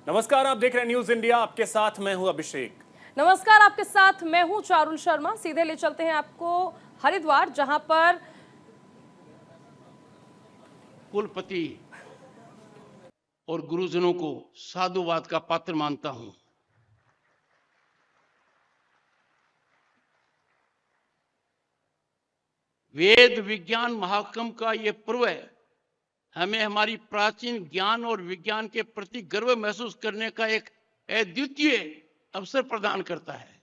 नमस्कार, आप देख रहे हैं न्यूज इंडिया। आपके साथ मैं हूं अभिषेक। नमस्कार, आपके साथ मैं हूं चारुल शर्मा। सीधे ले चलते हैं आपको हरिद्वार, जहां पर कुलपति और गुरुजनों को साधुवाद का पात्र मानता हूं। वेद विज्ञान महाकुंभ का ये पर्व हमें हमारी प्राचीन ज्ञान और विज्ञान के प्रति गर्व महसूस करने का एक अद्वितीय अवसर प्रदान करता है।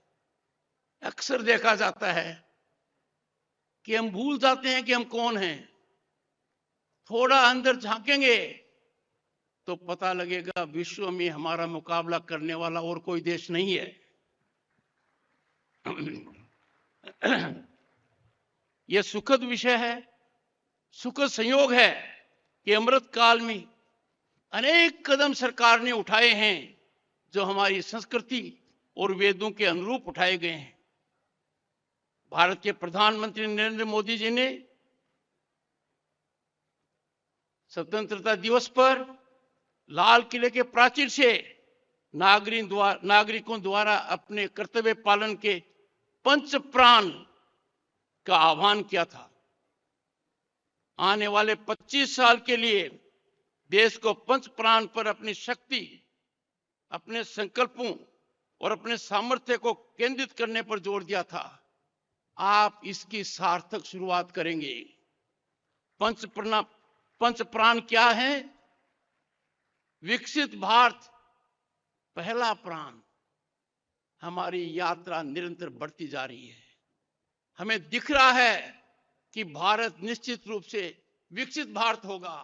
अक्सर देखा जाता है कि हम भूल जाते हैं कि हम कौन हैं। थोड़ा अंदर झांकेंगे तो पता लगेगा विश्व में हमारा मुकाबला करने वाला और कोई देश नहीं है। यह सुखद विषय है, सुखद संयोग है कि अमृत काल में अनेक कदम सरकार ने उठाए हैं जो हमारी संस्कृति और वेदों के अनुरूप उठाए गए हैं। भारत के प्रधानमंत्री नरेंद्र मोदी जी ने स्वतंत्रता दिवस पर लाल किले के प्राचीर से नागरिकों द्वारा अपने कर्तव्य पालन के पंच प्राण का आह्वान किया था। आने वाले 25 साल के लिए देश को पंच प्राण पर अपनी शक्ति, अपने संकल्पों और अपने सामर्थ्य को केंद्रित करने पर जोर दिया था। आप इसकी सार्थक शुरुआत करेंगे। पंच प्राण क्या है? विकसित भारत, पहला प्राण। हमारी यात्रा निरंतर बढ़ती जा रही है। हमें दिख रहा है कि भारत निश्चित रूप से विकसित भारत होगा।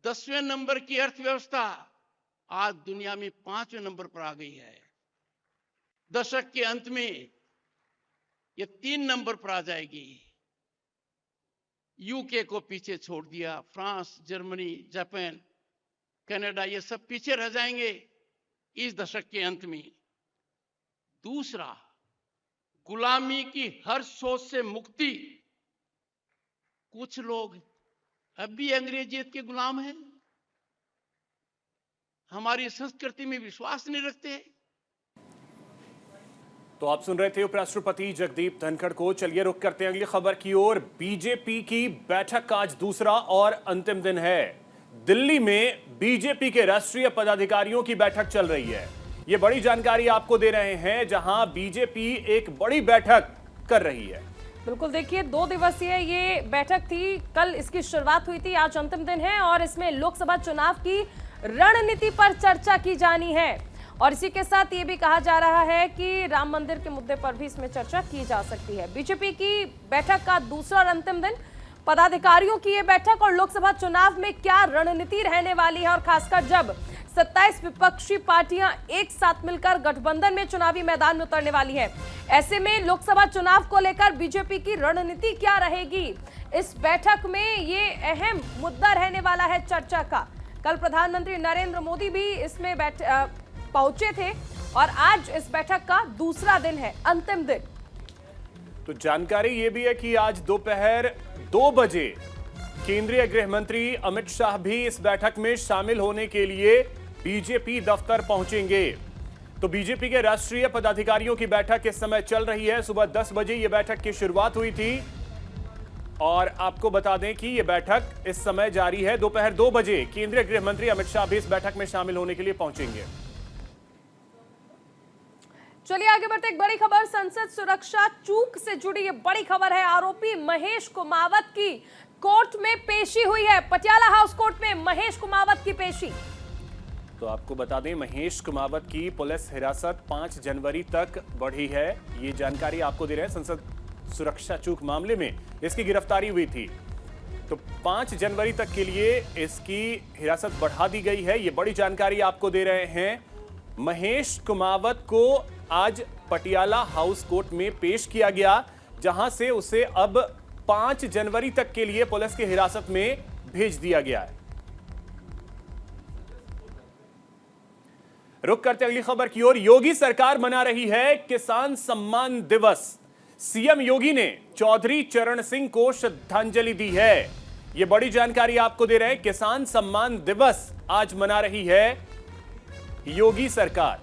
10वें नंबर की अर्थव्यवस्था आज दुनिया में 5वें नंबर पर आ गई है। दशक के अंत में यह 3 नंबर पर आ जाएगी। यूके को पीछे छोड़ दिया। फ्रांस, जर्मनी, जापान, कनाडा, ये सब पीछे रह जाएंगे इस दशक के अंत में। दूसरा, गुलामी की हर सोच से मुक्ति। कुछ लोग अब भी अंग्रेजियत के गुलाम हैं, हमारी संस्कृति में विश्वास नहीं रखते। तो आप सुन रहे थे उपराष्ट्रपति जगदीप धनखड़ को। चलिए रुक करते हैं अगली खबर की ओर। बीजेपी की बैठक का आज दूसरा और अंतिम दिन है। दिल्ली में बीजेपी के राष्ट्रीय पदाधिकारियों की बैठक चल रही है। ये बड़ी जानकारी आपको दे रहे हैं, जहां बीजेपी एक बड़ी बैठक कर रही है। बिल्कुल, देखिए 2 दिवसीय ये बैठक थी। कल इसकी शुरुआत हुई थी, आज अंतिम दिन है और इसमें लोकसभा चुनाव की रणनीति पर चर्चा की जानी है। और इसी के साथ ये भी कहा जा रहा है कि राम मंदिर के मुद्दे पर भी इसमें चर्चा की जा सकती है। बीजेपी की बैठक का दूसरा और अंतिम दिन, पदाधिकारियों की ये बैठक और लोकसभा चुनाव में क्या रणनीति रहने वाली है, और खासकर जब 27 विपक्षी पार्टियां एक साथ मिलकर गठबंधन में चुनावी मैदान में उतरने वाली है। ऐसे में लोकसभा चुनाव को लेकर बीजेपी की रणनीति क्या रहेगी, इस बैठक में ये अहम मुद्दा रहने वाला है चर्चा का। कल प्रधानमंत्री नरेंद्र मोदी भी इसमें पहुंचे थे और आज इस बैठक का दूसरा दिन है, अंतिम दिन। तो जानकारी ये भी है कि आज दोपहर 2 बजे केंद्रीय गृह मंत्री अमित शाह भी इस बैठक में शामिल होने के लिए बीजेपी दफ्तर पहुंचेंगे। तो बीजेपी के राष्ट्रीय पदाधिकारियों की बैठक इस समय चल रही है। सुबह 10 बजे यह बैठक की शुरुआत हुई थी और आपको बता दें कि यह बैठक इस समय जारी है। दोपहर 2 बजे केंद्रीय गृह मंत्री अमित शाह भी इस बैठक में शामिल होने के लिए पहुंचेंगे। चलिए आगे बढ़ते, एक बड़ी खबर संसद सुरक्षा चूक से जुड़ी ये बड़ी खबर है। आरोपी महेश कुमावत की कोर्ट में पेशी हुई है। पटियाला हाउस कोर्ट में महेश कुमावत की पेशी। तो आपको बता दें, महेश कुमावत की पुलिस हिरासत 5 जनवरी तक बढ़ी है। ये जानकारी आपको दे रहे हैं। संसद सुरक्षा चूक मामले में इसकी गिरफ्तारी हुई थी, तो 5 जनवरी तक के लिए इसकी हिरासत बढ़ा दी गई है। ये बड़ी जानकारी आपको दे रहे हैं। महेश कुमावत को आज पटियाला हाउस कोर्ट में पेश किया गया, जहां से उसे अब 5 जनवरी तक के लिए पुलिस की हिरासत में भेज दिया गया है। रुक करते अगली खबर की ओर। योगी सरकार मना रही है किसान सम्मान दिवस। सीएम योगी ने चौधरी चरण सिंह को श्रद्धांजलि दी है। यह बड़ी जानकारी आपको दे रहे हैं। किसान सम्मान दिवस आज मना रही है योगी सरकार।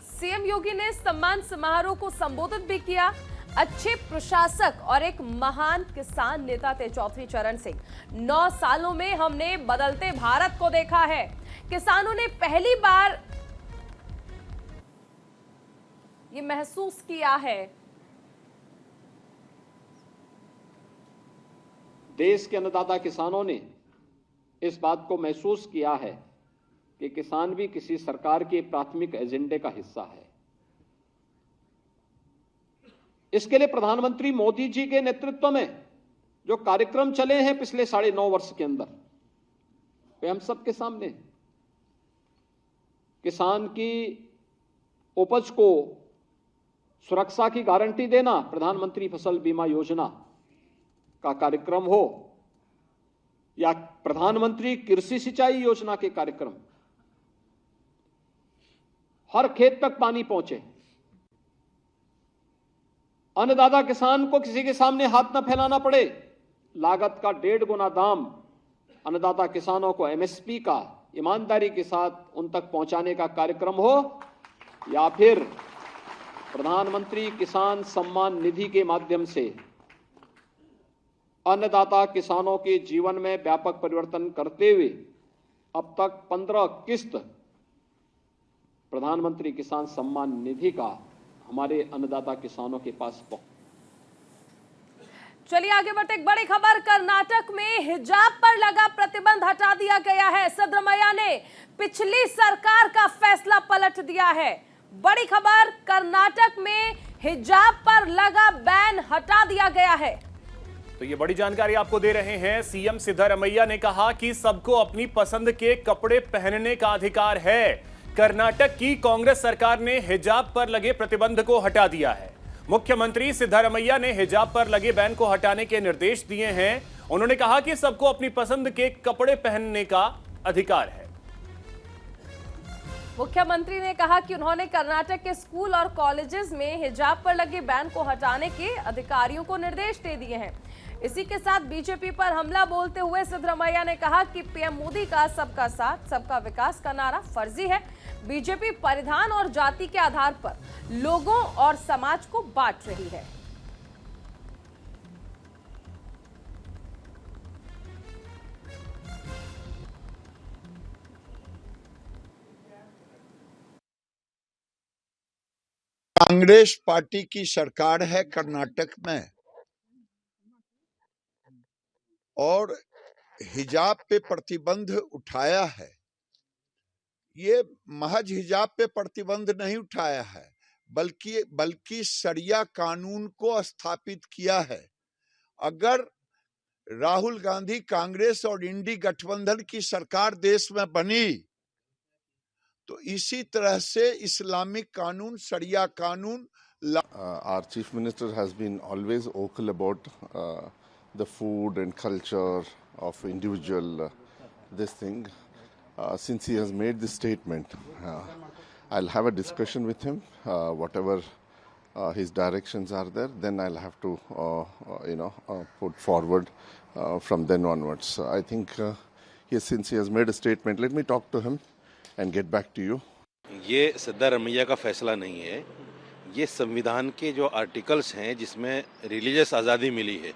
सीएम योगी ने सम्मान समारोह को संबोधित भी किया। अच्छे प्रशासक और एक महान किसान नेता थे चौधरी चरण सिंह। 9 सालों में हमने बदलते भारत को देखा है। किसानों ने पहली बार ये महसूस किया है। देश के अन्नदाता किसानों ने इस बात को महसूस किया है कि किसान भी किसी सरकार के प्राथमिक एजेंडे का हिस्सा है। इसके लिए प्रधानमंत्री मोदी जी के नेतृत्व में जो कार्यक्रम चले हैं पिछले 9.5 वर्ष के अंदर, वे हम सबके सामने हैं। किसान की उपज को सुरक्षा की गारंटी देना, प्रधानमंत्री फसल बीमा योजना का कार्यक्रम हो या प्रधानमंत्री कृषि सिंचाई योजना के कार्यक्रम, हर खेत तक पानी पहुंचे। अन्नदाता किसान को किसी के सामने हाथ न फैलाना पड़े। लागत का 1.5 गुना दाम अन्नदाता किसानों को एमएसपी का ईमानदारी के साथ उन तक पहुंचाने का कार्यक्रम हो, या फिर प्रधानमंत्री किसान सम्मान निधि के माध्यम से अन्नदाता किसानों के जीवन में व्यापक परिवर्तन करते हुए अब तक 15 किस्त प्रधानमंत्री किसान सम्मान निधि का हमारे अन्नदाता किसानों के पास चलिए आगे बढ़ते। एक बड़ी खबर, कर्नाटक में हिजाब पर लगा प्रतिबंध हटा दिया गया है। सिद्धरमैया ने पिछली सरकार का फैसला पलट दिया है। बड़ी खबर, कर्नाटक में हिजाब पर लगा बैन हटा दिया गया है। तो ये बड़ी जानकारी आपको दे रहे हैं। सीएम सिद्धरमैया ने कहा कि सबको अपनी पसंद के कपड़े पहनने का अधिकार है। कर्नाटक की कांग्रेस सरकार ने हिजाब पर लगे प्रतिबंध को हटा दिया है। मुख्यमंत्री सिद्धरमैया ने हिजाब पर लगे बैन को हटाने के निर्देश दिए हैं। उन्होंने कहा कि सबको अपनी पसंद के कपड़े पहनने का अधिकार है। मुख्यमंत्री ने कहा कि उन्होंने कर्नाटक के स्कूल और कॉलेजेस में हिजाब पर लगे बैन को हटाने के अधिकारियों को निर्देश दे दिए हैं। इसी के साथ बीजेपी पर हमला बोलते हुए सिद्धरमैया ने कहा कि पीएम मोदी का सबका साथ सबका विकास का नारा फर्जी है। बीजेपी परिधान और जाति के आधार पर लोगों और समाज को बांट रही है। कांग्रेस पार्टी की सरकार है कर्नाटक में और हिजाब पे प्रतिबंध उठाया है। ये महज हिजाब पे प्रतिबंध नहीं उठाया है, बल्कि शरिया कानून को स्थापित किया है। अगर राहुल गांधी कांग्रेस और इंडी गठबंधन की सरकार देश में बनी तो इसी तरह से इस्लामिक कानून, शरिया कानून। Our chief minister has been always vocal about the food and culture of individual this thing. Since he has made this statement, I'll have a discussion with him. Whatever his directions are there, then I'll have to put forward from then onwards. I think since he has made a statement, let me talk to him and get back to you. ये सिद्धरमैया का फैसला नहीं है, ये संविधान के जो articles हैं जिसमें रिलीजियस आज़ादी मिली है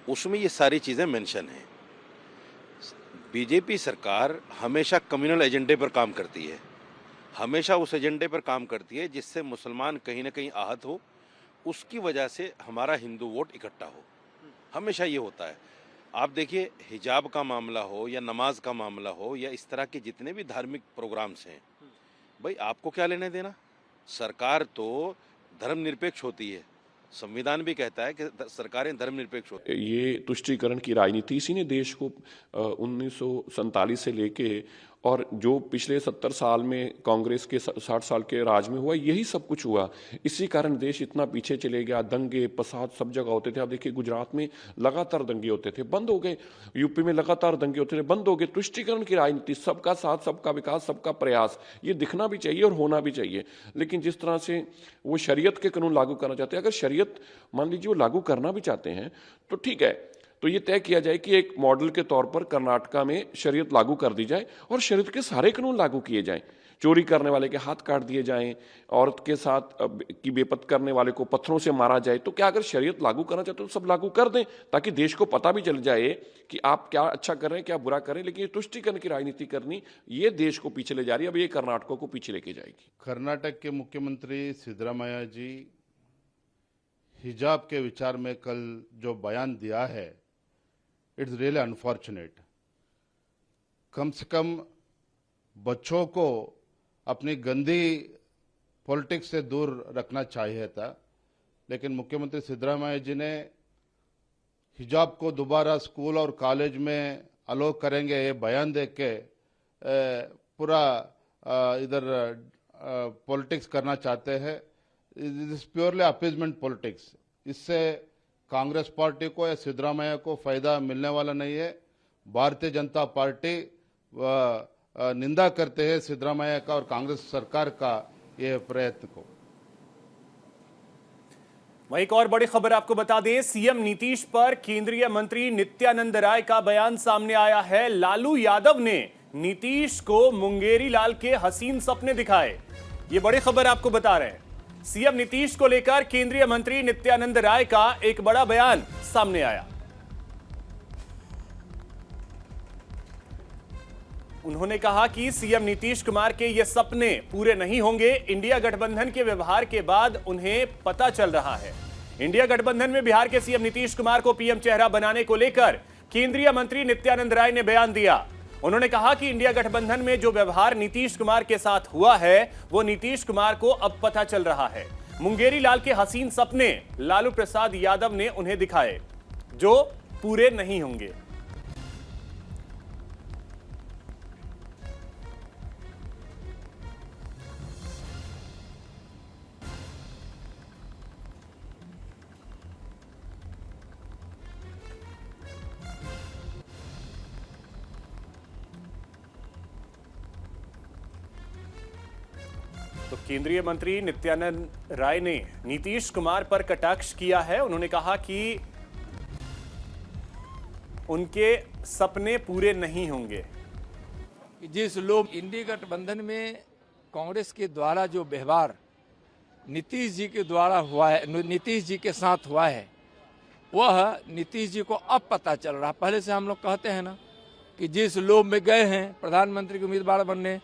उसमें ये सारी चीज़ें मेंशन हैं। बीजेपी सरकार हमेशा कम्युनल एजेंडे पर काम करती है, हमेशा उस एजेंडे पर काम करती है जिससे मुसलमान कहीं ना कहीं आहत हो, उसकी वजह से हमारा हिंदू वोट इकट्ठा हो। हमेशा ये होता है। आप देखिए, हिजाब का मामला हो या नमाज का मामला हो या इस तरह के जितने भी धार्मिक प्रोग्राम्स हैं, भाई आपको क्या लेने देना। सरकार तो धर्मनिरपेक्ष होती है, संविधान भी कहता है कि सरकारें धर्मनिरपेक्ष होती है। ये तुष्टीकरण की राजनीति इसी ने देश को 1947 से लेके और जो पिछले 70 साल में कांग्रेस के 60 साल के राज में हुआ, यही सब कुछ हुआ। इसी कारण देश इतना पीछे चले गया। दंगे फसाद सब जगह होते थे। आप देखिए, गुजरात में लगातार दंगे होते थे, बंद हो गए। यूपी में लगातार दंगे होते थे, बंद हो गए। तुष्टीकरण की राजनीति, सबका साथ सबका विकास सबका प्रयास, ये दिखना भी चाहिए और होना भी चाहिए। लेकिन जिस तरह से वो शरीयत के कानून लागू करना चाहते हैं, अगर शरीयत मान लीजिए वो लागू करना भी चाहते हैं तो ठीक है, तो ये तय किया जाए कि एक मॉडल के तौर पर कर्नाटका में शरीयत लागू कर दी जाए और शरीयत के सारे कानून लागू किए जाएं। चोरी करने वाले के हाथ काट दिए जाएं, औरत के साथ की बेपत करने वाले को पत्थरों से मारा जाए। तो क्या अगर शरीयत लागू करना चाहते तो सब लागू कर दें, ताकि देश को पता भी चल जाए कि आप क्या अच्छा कर रहे हैं क्या बुरा कर रहे हैं। लेकिन ये तुष्टीकरण की राजनीति करनी, ये देश को पीछे ले जा रही है। अब ये कर्नाटक को पीछे लेके जाएगी। कर्नाटक के मुख्यमंत्री सिद्धरामैया जी हिजाब के विचार में कल जो बयान दिया है, इट्स रियली अनफॉर्चुनेट। कम से कम बच्चों को अपनी गंदी पॉलिटिक्स से दूर रखना चाहिए था, लेकिन मुख्यमंत्री सिद्धरामैया जी ने हिजाब को दोबारा स्कूल और कॉलेज में अलो करेंगे ये बयान देख के पूरा इधर पॉलिटिक्स करना चाहते हैं। It is purely appeasement politics. इससे कांग्रेस पार्टी को या सिद्धरामैया को फायदा मिलने वाला नहीं है। भारतीय जनता पार्टी निंदा करते हैं सिद्धरामैया का और कांग्रेस सरकार का ये प्रयत्न को। वहीं एक और बड़ी खबर आपको बता दें, सीएम नीतीश पर केंद्रीय मंत्री नित्यानंद राय का बयान सामने आया है। लालू यादव ने नीतीश को मुंगेरी लाल के हसीन सपने दिखाए। ये बड़ी खबर आपको बता रहे हैं। सीएम नीतीश को लेकर केंद्रीय मंत्री नित्यानंद राय का एक बड़ा बयान सामने आया। उन्होंने कहा कि सीएम नीतीश कुमार के ये सपने पूरे नहीं होंगे। इंडिया गठबंधन के व्यवहार के बाद उन्हें पता चल रहा है। इंडिया गठबंधन में बिहार के सीएम नीतीश कुमार को पीएम चेहरा बनाने को लेकर केंद्रीय मंत्री नित्यानंद राय ने बयान दिया। उन्होंने कहा कि इंडिया गठबंधन में जो व्यवहार नीतीश कुमार के साथ हुआ है वो नीतीश कुमार को अब पता चल रहा है। मुंगेरी लाल के हसीन सपने लालू प्रसाद यादव ने उन्हें दिखाए, जो पूरे नहीं होंगे। तो केंद्रीय मंत्री नित्यानंद राय ने नीतीश कुमार पर कटाक्ष किया है। उन्होंने कहा कि उनके सपने पूरे नहीं होंगे। जिस लोग इंडिया गठबंधन में कांग्रेस के द्वारा जो व्यवहार नीतीश जी के द्वारा हुआ है, नीतीश जी के साथ हुआ है, वह नीतीश जी को अब पता चल रहा। पहले से हम लोग कहते हैं ना कि जिस लोभ में गए हैं प्रधानमंत्री के उम्मीदवार बनने,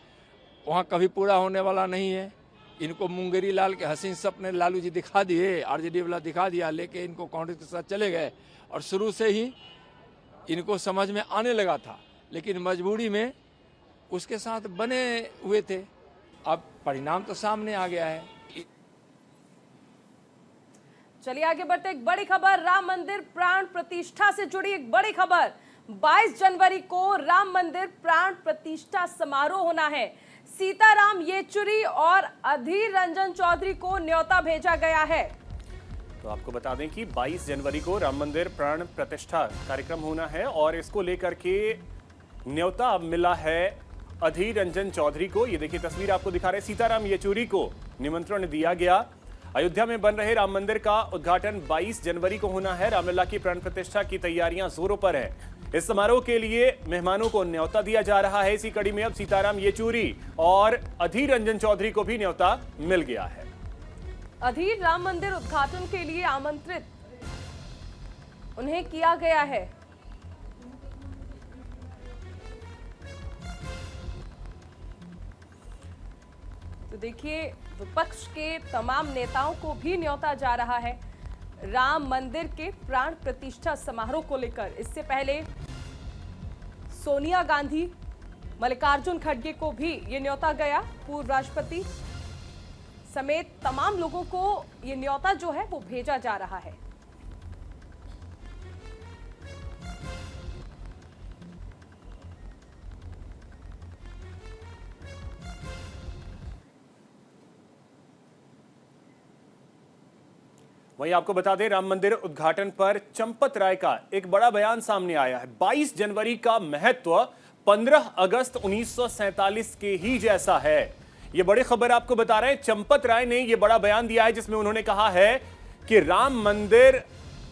वहाँ कभी पूरा होने वाला नहीं है। इनको मुंगेरी लाल के हसीन सपने लालू जी दिखा दिए, आरजेडी वाला दिखा दिया, लेके इनको कांग्रेस के साथ चले गए। और शुरू से ही इनको समझ में आने लगा था, लेकिन मजबूरी में उसके साथ बने हुए थे। अब परिणाम तो सामने आ गया है। चलिए आगे बढ़ते। एक बड़ी खबर राम मंदिर प्राण प्रतिष्ठा से जुड़ी एक बड़ी खबर। 22 जनवरी को राम मंदिर प्राण प्रतिष्ठा समारोह होना है। सीताराम येचुरी और अधीर रंजन चौधरी को न्योता भेजा गया है। तो आपको बता दें कि 22 जनवरी को राम मंदिर प्राण प्रतिष्ठा कार्यक्रम होना है और इसको लेकर के न्योता मिला है अधीर रंजन चौधरी को। ये देखिए तस्वीर आपको दिखा रहे। सीताराम येचुरी को निमंत्रण दिया गया। अयोध्या में बन रहे राम मंदिर का उद्घाटन 22 जनवरी को होना है। रामलला की प्राण प्रतिष्ठा की तैयारियां जोरों पर है। इस समारोह के लिए मेहमानों को न्योता दिया जा रहा है। इसी कड़ी में अब सीताराम येचुरी और अधीर रंजन चौधरी को भी न्योता मिल गया है। अधीर राम मंदिर उद्घाटन के लिए आमंत्रित उन्हें किया गया है। तो देखिए विपक्ष के तमाम नेताओं को भी न्योता जा रहा है राम मंदिर के प्राण प्रतिष्ठा समारोह को लेकर। इससे पहले सोनिया गांधी, मल्लिकार्जुन खड़गे को भी ये न्योता गया। पूर्व राष्ट्रपति समेत तमाम लोगों को ये न्योता जो है वो भेजा जा रहा है। वहीं आपको बता दें राम मंदिर उद्घाटन पर चंपत राय का एक बड़ा बयान सामने आया है। 22 जनवरी का महत्व 15 अगस्त 1947 के ही जैसा है। ये बड़ी खबर आपको बता रहे हैं। चंपत राय ने ये बड़ा बयान दिया है जिसमें उन्होंने कहा है कि राम मंदिर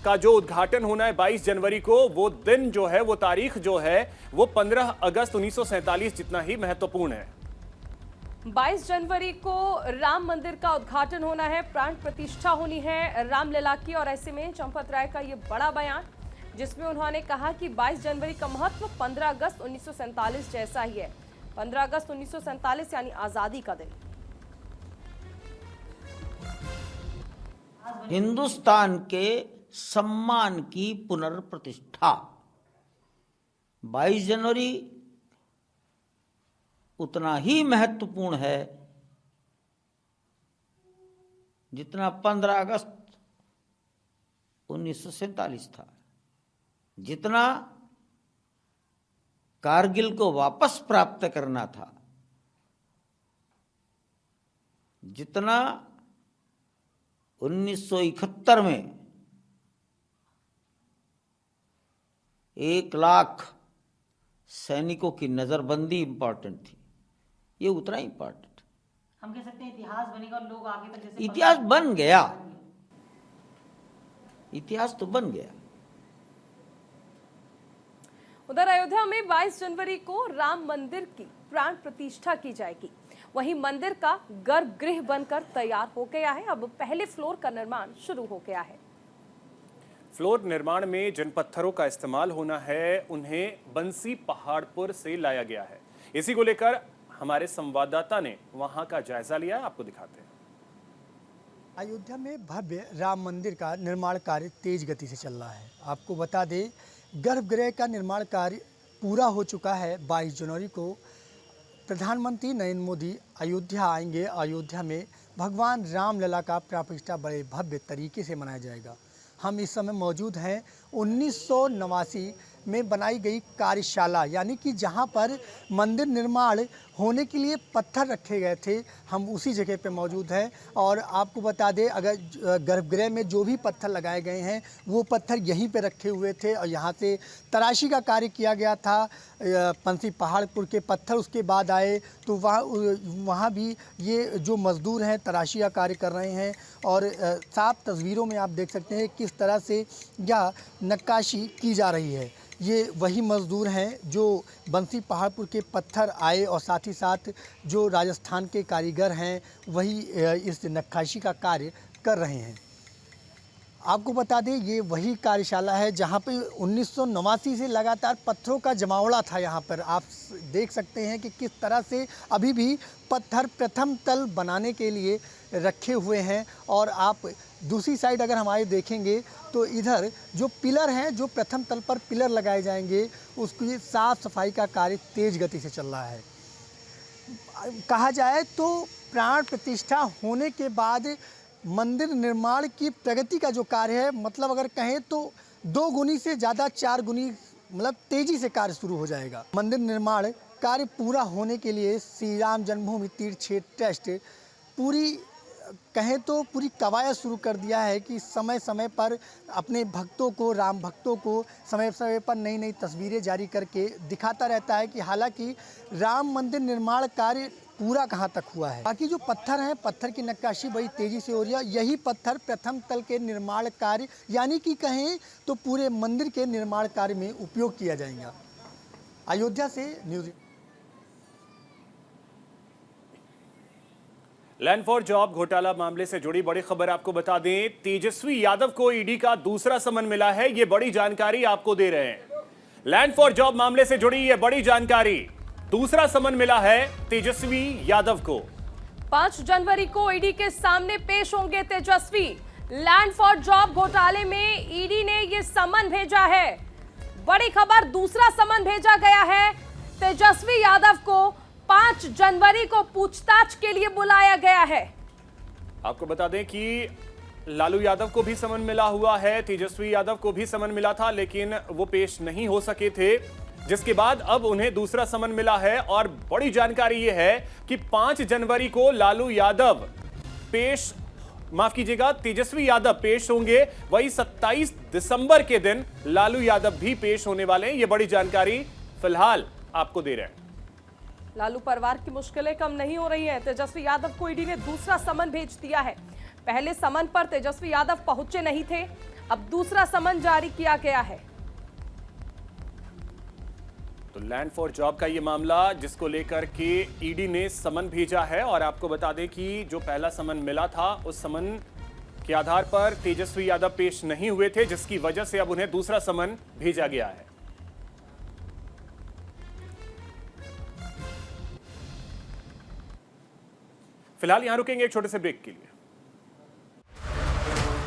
का जो उद्घाटन होना है 22 जनवरी को, वो दिन जो है, वो तारीख जो है, वो 15 अगस्त 1947 जितना ही महत्वपूर्ण है। 22 जनवरी को राम मंदिर का उद्घाटन होना है, प्राण प्रतिष्ठा होनी है रामलला की। और ऐसे में चंपत राय का ये बड़ा बयान, जिसमें उन्होंने कहा कि 22 जनवरी का महत्व 15 अगस्त 1947 जैसा ही है। 15 अगस्त 1947 यानी आजादी का दिन। हिंदुस्तान के सम्मान की पुनर्प्रतिष्ठा 22 जनवरी उतना ही महत्वपूर्ण है जितना 15 अगस्त 1947 था, जितना कारगिल को वापस प्राप्त करना था, जितना 1971 में 1 लाख सैनिकों की नजरबंदी इंपॉर्टेंट थी, ये उतना ही इंपॉर्टेंट। हम कह सकते हैं इतिहास बनेगा और लोग आगे तक जैसे इतिहास बन गया, इतिहास तो बन गया। उधर अयोध्या में 22 जनवरी को राम मंदिर की प्राण प्रतिष्ठा की जाएगी। वहीं मंदिर का गर्भगृह बनकर तैयार हो गया है। अब पहले फ्लोर का निर्माण शुरू हो गया है। फ्लोर निर्माण में जिन पत्थरों का इस्तेमाल होना है, उन्हें बंसी पहाड़पुर से लाया गया है। इसी को लेकर हमारे संवाददाता ने वहां का जायजा लिया, आपको दिखाते हैं। अयोध्या में भव्य राम मंदिर का निर्माण कार्य तेज गति से चल रहा है। आपको बता दें, गर्भगृह का निर्माण कार्य पूरा हो चुका है। 22 जनवरी को प्रधानमंत्री नरेंद्र मोदी अयोध्या आएंगे। अयोध्या में भगवान रामलला का प्राण प्रतिष्ठा बड़े भव्य तरीके से मनाया जाएगा। हम इस समय मौजूद हैं 1989 में बनाई गई कार्यशाला, यानी कि जहां पर मंदिर निर्माण होने के लिए पत्थर रखे गए थे, हम उसी जगह पे मौजूद हैं। और आपको बता दें, अगर गर्भगृह में जो भी पत्थर लगाए गए हैं वो पत्थर यहीं पे रखे हुए थे और यहाँ से तराशी का कार्य किया गया था। पंसी पहाड़पुर के पत्थर उसके बाद आए, तो वहाँ भी ये जो मज़दूर हैं तराशी का कार्य कर रहे हैं। और साफ तस्वीरों में आप देख सकते हैं किस तरह से यह नक्काशी की जा रही है। ये वही मज़दूर हैं जो बंसी पहाड़पुर के पत्थर आए और साथ ही साथ जो राजस्थान के कारीगर हैं वही इस नक्काशी का कार्य कर रहे हैं। आपको बता दें, ये वही कार्यशाला है जहाँ पे 1989 से लगातार पत्थरों का जमावड़ा था। यहाँ पर आप देख सकते हैं कि किस तरह से अभी भी पत्थर प्रथम तल बनाने के लिए रखे हुए हैं। और आप दूसरी साइड अगर हमारे देखेंगे तो इधर जो पिलर हैं, जो प्रथम तल पर पिलर लगाए जाएंगे, उसकी साफ सफाई का कार्य तेज गति से चल रहा है। कहा जाए तो प्राण प्रतिष्ठा होने के बाद मंदिर निर्माण की प्रगति का जो कार्य है, मतलब अगर कहें तो 2 गुनी से ज़्यादा 4 गुनी मतलब तेजी से कार्य शुरू हो जाएगा। मंदिर निर्माण कार्य पूरा होने के लिए श्री राम जन्मभूमि तीर्थ क्षेत्र ट्रस्ट पूरी कहें तो पूरी कवायद शुरू कर दिया है कि समय समय पर अपने भक्तों को, राम भक्तों को समय समय पर नई नई तस्वीरें जारी करके दिखाता रहता है कि हालांकि राम मंदिर निर्माण कार्य पूरा कहाँ तक हुआ है। बाकी जो पत्थर हैं, पत्थर की नक्काशी बड़ी तेज़ी से हो रही है। यही पत्थर प्रथम तल के निर्माण कार्य, यानी कि कहें तो पूरे मंदिर के निर्माण कार्य में उपयोग किया जाएगा। अयोध्या से न्यूज़। लैंड फॉर जॉब घोटाला मामले से जुड़ी बड़ी खबर आपको बता दें, तेजस्वी यादव को ईडी का दूसरा समन मिला है। ये बड़ी जानकारी आपको दे रहे हैं। लैंड फॉर जॉब मामले से जुड़ी ये बड़ी जानकारी, दूसरा समन मिला है तेजस्वी यादव को। 5 जनवरी को ईडी के सामने पेश होंगे तेजस्वी। लैंड फॉर जॉब घोटाले में ईडी ने ये समन भेजा है। बड़ी खबर, दूसरा समन भेजा गया है तेजस्वी यादव को। 5 जनवरी को पूछताछ के लिए बुलाया गया है। आपको बता दें कि लालू यादव को भी समन मिला हुआ है, तेजस्वी यादव को भी समन मिला था, लेकिन वो पेश नहीं हो सके थे, जिसके बाद अब उन्हें दूसरा समन मिला है। और बड़ी जानकारी यह है कि 5 जनवरी को लालू यादव तेजस्वी यादव पेश होंगे। वही 27 दिसंबर के दिन लालू यादव भी पेश होने वाले हैं। ये बड़ी जानकारी फिलहाल आपको दे रहे हैं। लालू परिवार की मुश्किलें कम नहीं हो रही हैं। तेजस्वी यादव को ईडी ने दूसरा समन भेज दिया है। पहले समन पर तेजस्वी यादव पहुंचे नहीं थे। अब दूसरा समन जारी किया गया है। तो लैंड फॉर जॉब का ये मामला जिसको लेकर के ईडी ने समन भेजा है और आपको बता दें कि जो पहला समन मिला था उस समन के आधार पर तेजस्वी यादव पेश नहीं हुए थे, जिसकी वजह से अब उन्हें दूसरा समन भेजा गया है। फिलहाल यहां रुकेंगे एक छोटे से ब्रेक के लिए।